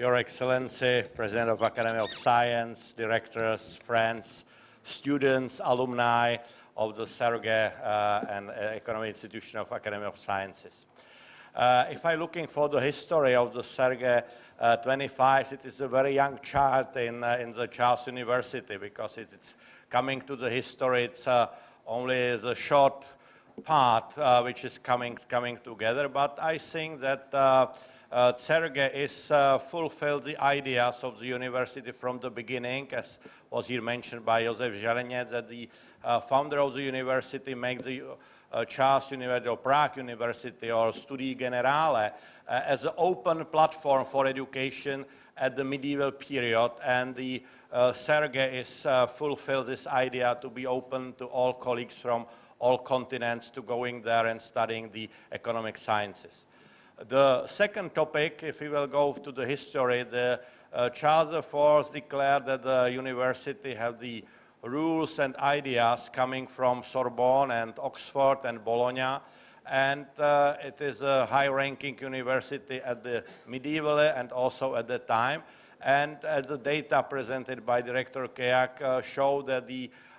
Your Excellency, President of Academy of Science, directors, friends, students, alumni of the CERGE-EI and Economic Institution of Academy of Sciences. If I'm looking for the history of the CERGE-EI 25, it is a very young child in the Charles University, because it's coming to the history. It's only the short part which is coming together, but I think that CERGE-EI fulfilled the ideas of the university from the beginning, as was here mentioned by Josef Želeněc, that the founder of the university made the Charles University or Prague University or Studii Generale as an open platform for education at the medieval period, and the CERGE-EI fulfilled this idea to be open to all colleagues from all continents to going there and studying the economic sciences. The second topic, if we will go to the history, the Charles IV declared that the university have the rules and ideas coming from Sorbonne and Oxford and Bologna, and it is a high-ranking university at the medieval and also at the time. And the data presented by Rector show that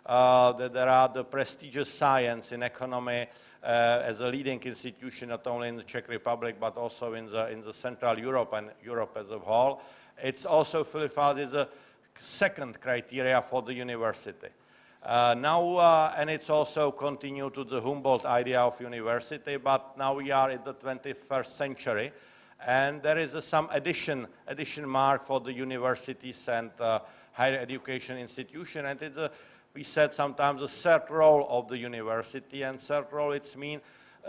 that there are the prestigious science in economy as a leading institution, not only in the Czech Republic, but also in the Central Europe and Europe as a whole. It's also fulfilled as a second criteria for the university. And it's also continued to the Humboldt idea of university, but now we are in the 21st century, and there is some addition mark for the universities and higher education institution, and it's we said sometimes the third role of the university, and third role it's mean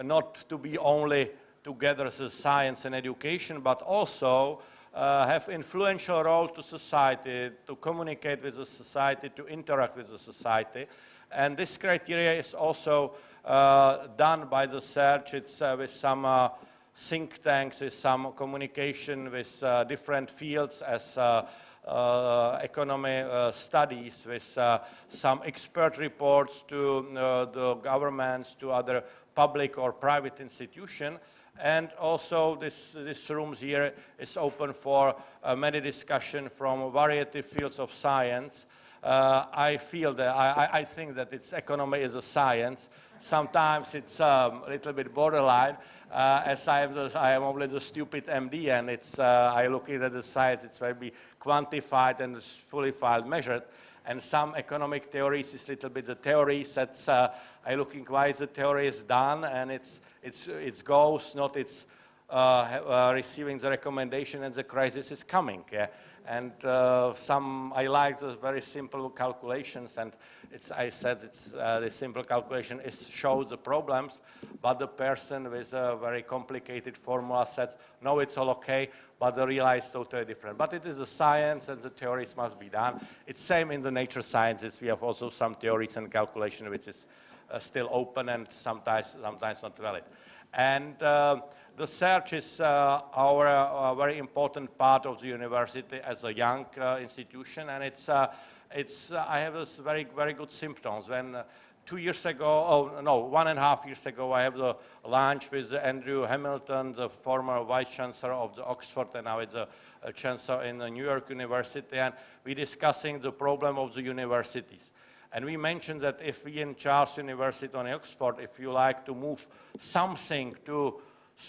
not to be only together as science and education, but also have influential role to society, to communicate with the society, to interact with the society. And this criteria is also done by the CERGE. It's with some think tanks, with some communication with different fields as economy studies, with some expert reports to the governments, to other public or private institutions. And also this room here is open for many discussion from a variety of fields of science. I think that economy is a science. Sometimes it's a little bit borderline, as I am only the stupid MD, and I look at the science, it's very quantified and fully measured. And some economic theories is little bit the theories that's I looking why the theory is done, and it's goals, not it's receiving the recommendation and the crisis is coming. Yeah? And I like the very simple calculations, and I said the simple calculation shows the problems, but the person with a very complicated formula says, no, it's all okay, but the real is totally different. But it is a science, and the theories must be done. It's same in the nature sciences. We have also some theories and calculation which is still open and sometimes not valid. And the CERGE is our very important part of the university as a young institution, and I have this very good symptoms. When 2 years ago, 1.5 years ago, I have the lunch with Andrew Hamilton, the former Vice Chancellor of the Oxford, and now it's a Chancellor in the New York University, and we're discussing the problem of the universities. And we mentioned that if we in Charles University or Oxford, if you like to move something to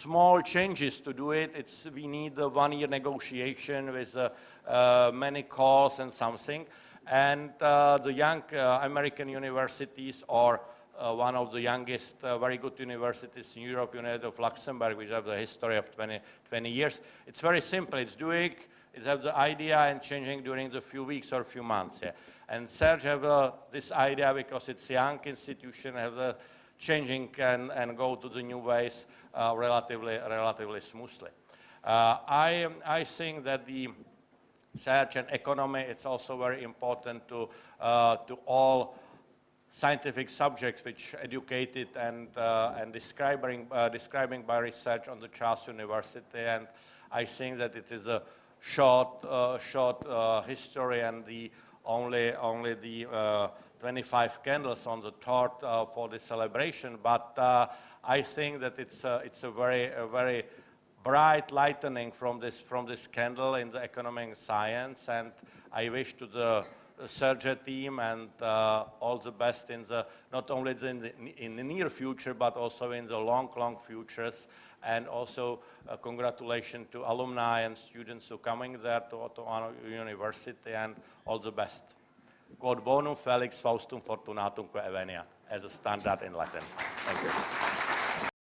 small changes to do it, we need a 1-year negotiation with many calls and something. And the young American universities, or one of the youngest very good universities in Europe, University of Luxembourg, which have the history of 20 years, it's very simple. It has the idea and changing during the few weeks or few months. Yeah. And CERGE have this idea because it's a young institution, have the changing and go to the new ways relatively smoothly. I think that the CERGE and economy, it's also very important to all scientific subjects which educated and describing by research on the Charles University. And I think that it is a short history, and the only the 25 candles on the torch for the celebration. But I think that it's a very bright lightning from this candle in the economic science, and I wish to the CERGE team and all the best in the not only in the near future but also in the long futures, and also congratulations to alumni and students who are coming there to our university, and all the best. Quod bonum felix faustum fortunatum quae eveniat, as a standard in Latin. Thank you.